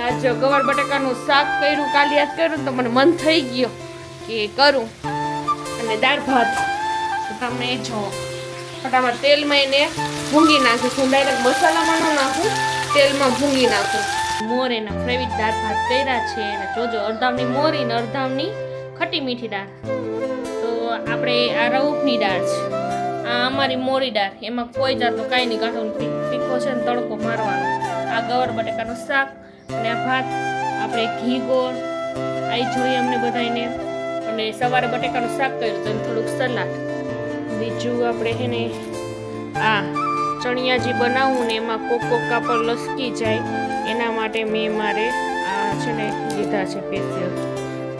આજ ગવાર બટેકાનું શાક કર્યું, કાલે યાદ કર્યું તો મને મન થઈ ગયો કે કરું. અને દાળ ભાત તમે જો ફટાફટ તેલમાં એને ભૂંગી નાખીશું. ડાયરેક્ટ મસાલામાં ન નાખું, તેલમાં ભૂંગી નાખું. મોર એના ફેવરિટ દાળ ભાત કર્યા છે. અને જોજો અડધામની મોરી ને અડધામની ખટી મીઠી દાળ. તો આપણે આ રઉફની દાળ છે, આ અમારી મોરી દાળ, એમાં કોઈ જાતનું કાંઈ નહીં, કાઢો તીખો છે ને તડકો મારવાનો. આ ગવાર બટેકાનું શાક અને આ ભાત આપણે ઘી ગોળ આવી જોઈએ અમને બધાને. અને સવારે બટેકાનું શાક કર્યું તો થોડુંક સલાડ. બીજું આપણે છે ને આ ચણિયાજી બનાવવું ને એમાં કોક કાપડ લસકી જાય એના માટે મેં મારે આ છે ને લીધા છે સ્પેશિયલ.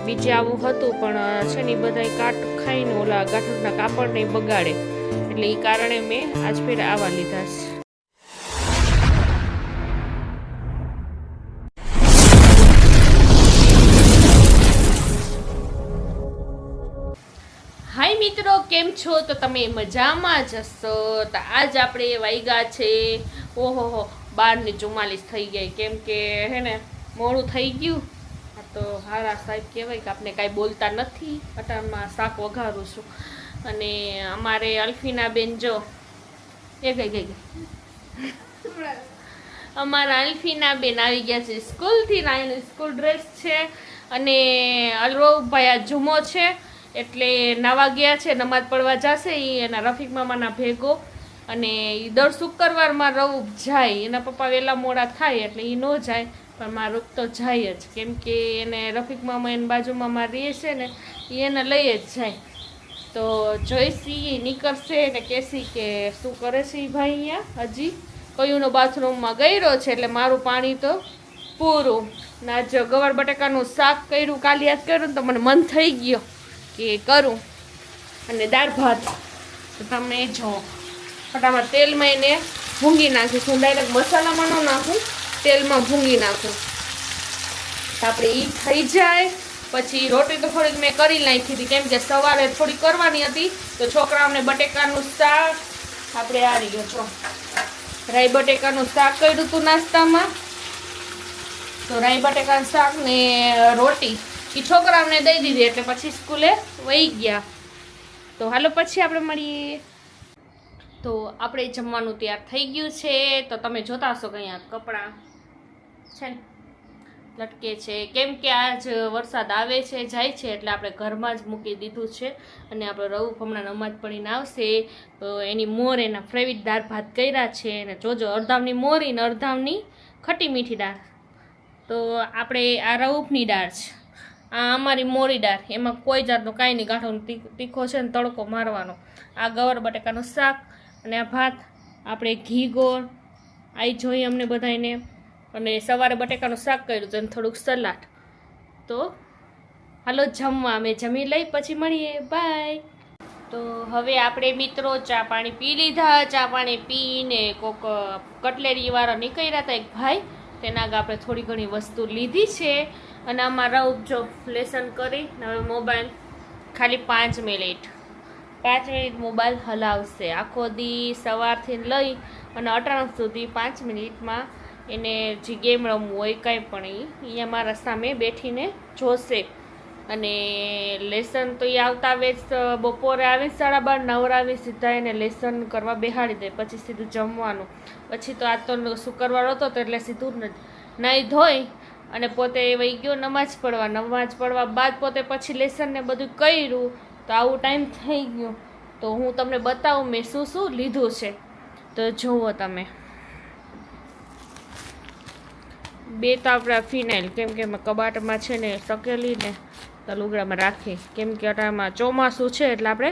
બીજે આવું હતું પણ છે ને બધા કાટ ખાઈને ઓલા ગાંઠના કાપડને બગાડે, એટલે એ કારણે મેં આજ ફેર આવા લીધા છે. હાય મિત્રો, કેમ છો? તો તમે મજામાં જ હશો. તો આજ આપણે વાગ્યા છે ઓહો 12:44 થઈ ગઈ, કેમ કે હે ને મોડું થઈ ગયું. તો હારા સાહેબ કહેવાય કે આપણે કાંઈ બોલતા નથી. અટાણમાં શાક વઘારું છું. અને અમારે અલ્ફીના બેન જો એ ગઈ અમારા અલ્ફીના બેન આવી ગયા છે સ્કૂલથી. નાની સ્કૂલ ડ્રેસ છે. અને અલરોભાઈ આ જુમો છે એટલે નાવા ગયા છે, નમાજ પડવા જશે એ એના રફીક મામાના ભેગો. અને એ દર શુક્રવારમાં રઉફ જાય, એના પપ્પા વહેલા મોડા થાય એટલે એ ન જાય, પણ મારું રૂપ તો જાય જ, કેમ કે એને રફીક મામા એને બાજુમાં રહે છે ને એ એને લઈ જ જાય. તો જોઈશી નીકળશે ને કહેશી કે શું કરે છે એ ભાઈ અહીંયા હજી કયુંનો બાથરૂમમાં ગયેલો છે, એટલે મારું પાણી તો પૂરું. ના જો ગવાર બટેકાનું શાક કર્યું, કાલે યાદ કર્યું તો મને મન થઈ ગયો કે કરું. અને દાળ ભાત તો તમે જો ફટાફટ તેલમાં એને ભૂંગી નાખીશું. ડાયરેક્ટ મસાલામાં ન નાખું, તેલમાં ભૂંગી નાખું. આપણે એ થઈ જાય પછી રોટી તો થોડીક મેં કરી નાખી હતી, કેમ કે સવારે થોડી કરવાની હતી. તો છોકરાઓને બટેકાનું શાક આપણે આ રહ્યો છો રાઈ બટેકાનું શાક કર્યું હતું નાસ્તામાં. તો રાઈ બટેકાનું શાક ને રોટી એ છોકરાઓને દઈ દીધી એટલે પછી સ્કૂલે વહી ગયા. તો હાલો પછી આપણે મળીએ. તો આપણે જમવાનું તૈયાર થઈ ગયું છે. તો તમે જોતા હશો કે અહીંયા કપડાં છે ને લટકે છે, કેમ કે આજ વરસાદ આવે છે જાય છે એટલે આપણે ઘરમાં જ મૂકી દીધું છે. અને આપણે રઉફ હમણાં નમાજ પડીને આવશે તો એની મોર એના ફેવરિટ દાળ ભાત કર્યા છે. અને જોજો અડધામની મોરી ને અડધામની ખટી મીઠી દાળ. તો આપણે આ રઉફની દાળ છે, આ અમારી મોરી દાળ, એમાં કોઈ જાતનું કાંઈ નહીં, કાઢો તીખો છે ને તડકો મારવાનો. આ ગવાર બટેકાનું શાક અને આ ભાત આપણે ઘી ગોળ આવી જોઈએ અમને બધાને. અને સવારે બટેકાનું શાક કર્યું તો થોડુંક સલાડ. તો હાલો જમવા, અમે જમી લઈ પછી મળીએ, બાય. તો હવે આપણે મિત્રો ચા પાણી પી લીધા. ચા પાણી પીને કોક કટલેરીવાળા નીકળ્યા હતા એક ભાઈ, તેના આગળ આપણે થોડી ઘણી વસ્તુ લીધી છે. અને આમાં રઉફ જો લેસન કરી હવે મોબાઈલ ખાલી 5 મિનિટ મોબાઈલ હલાવશે. આખો દી સવારથી લઈ અને અટાણ સુધી 5 મિનિટમાં એને જે ગેમ રમવું હોય કાંઈ પણ એ અહીંયા મારા સામે બેઠીને જોશે. અને લેસન તો એ આવતા આવે બપોરે આવી 12:30 નવરાવી સીધા એને લેસન કરવા બેહાડી દે, પછી સીધું જમવાનું. પછી તો આ તો શુક્રવાર હતો તો એટલે સીધું નાહી ધોઈ અને પોતે વહી ગયો નમાજ પડવા. નમાજ પડવા બાદ પોતે પછી લેસન ને બધું કર્યું. તો આવું ટાઈમ થઈ ગયો. તો હું તમને બતાવું મેં શું શું લીધું છે. તો જુઓ તમે, બે તો આપણા ફિનાઇલ, કેમ કે કબાટમાં છે ને સકેલી ને તો લુગડામાં રાખી, કેમ કે અટામાં ચોમાસું છે એટલે આપણે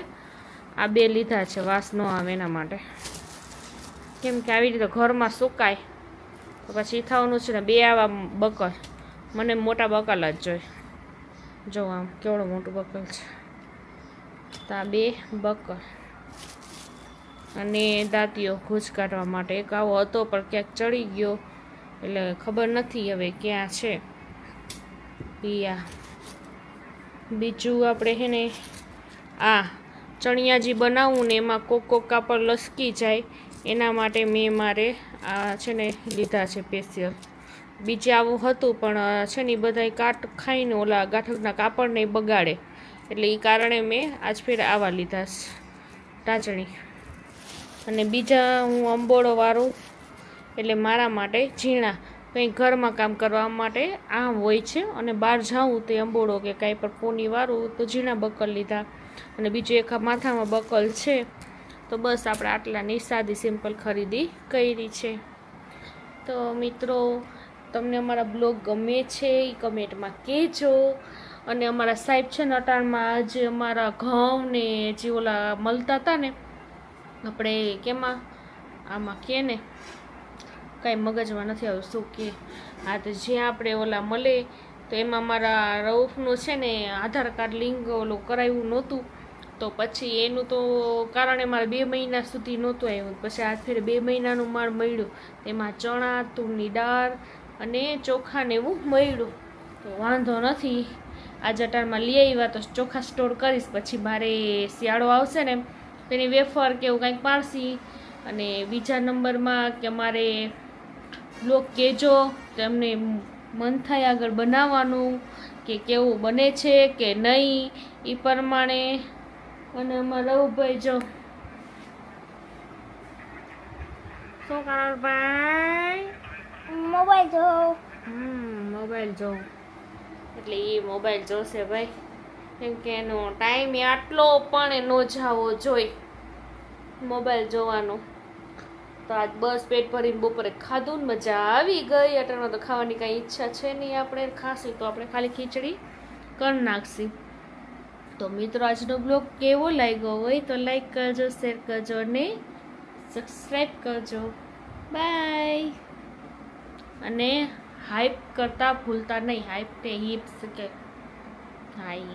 આ બે લીધા છે વાસ ન આવે એના માટે. કેમ કે આવી રીતે ઘરમાં સુકાય તો પછી થવાનું છે ને. બે આવા બકલ, મને મોટા બકલ જ જોઈએ. જો આમ કેવડું મોટું બકલ છે. તો આ બે બકલ અને દાંતીઓ ઘૂંચ કાઢવા માટે. એક આવો હતો પણ ક્યાંક ચડી ગયો એટલે ખબર નથી હવે ક્યાં છે. પિયા બીજું આપણે છે ને આ ચણિયાજી બનાવવું ને એમાં કોક કાપડ લસકી જાય એના માટે મેં મારે આ છે ને લીધા છે સ્પેશિયલ. બીજે આવું હતું પણ છે ને એ બધા કાટ ખાઈને ઓલા ગાંઠકના કાપડને બગાડે, એટલે એ કારણે મેં આજ ફેર આવા લીધા ટાચણી. અને બીજા હું અંબોળો વાળું એટલે મારા માટે ઝીણા કંઈ ઘરમાં કામ કરવા માટે આ હોય છે, અને બહાર જાઉં તો અંબોળો કે કાંઈ પણ પોની વાળું તો ઝીણા બકલ લીધા. અને બીજું એક માથામાં બકલ છે. તો બસ આપણે આટલાની સાદી સિમ્પલ ખરીદી કરી છે. તો મિત્રો, તમને અમારા બ્લોગ ગમે છે એ કમેન્ટમાં કહેજો. અને અમારા સાહેબ છે ને અટાણમાં જે અમારા ઘઉં ને જે ઓલા મળતા હતા ને, આપણે કેમાં આમાં કે ને કાંઈ મગજમાં નથી આવ્યું શું કે, હા તો જ્યાં આપણે ઓલા મળે તો એમાં મારા રઉફનું છે ને આધાર કાર્ડ લિંક ઓલું કરાવ્યું નહોતું, તો પછી એનું તો કારણે મારે 2 મહિના સુધી નહોતું આવ્યું. પછી આજ ફેર 2 મહિનાનું માળ મળ્યું, તેમાં ચણા, તુરની દાળ અને ચોખાને એવું મળ્યું. તો વાંધો નથી, આજે અટાણમાં લઈ આવ્યા તો ચોખા સ્ટોર કરીશ, પછી મારે શિયાળો આવશે ને તેની વેફર કે એવું કંઈક પાડશી. અને બીજા નંબરમાં કે મારે બ્લોગ કહેજો તો એમને મન થાય આગળ બનાવવાનું કે કેવું બને છે કે નહીં એ પ્રમાણે. અને અમારા રઉભાઈ જો શું કરો ભાઈ? મોબાઈલ જો. મોબાઈલ જો, એટલે એ મોબાઈલ જોશે ભાઈ, કેમ કે એનો ટાઈમ આટલો પણ ન જાવો જોઈએ મોબાઈલ જોવાનો. તો આજ બસ પેટ ભરીને બપોરે ખાધું ને મજા આવી ગઈ. અટાણમાં તો ખાવાની કાંઈ ઈચ્છા છે નહીં આપણે ખાસી, તો આપણે ખાલી ખીચડી કરી નાખશી. તો મિત્રો, આજનો બ્લોગ કેવો લાગ્યો હોય તો લાઈક કરજો, શેર કરજો અને સબસ્ક્રાઈબ કરજો. બાય. અને હાઈપ કરતા ભૂલતા નહીં, હાઈપ તે હિપ્સ કે હાઈ.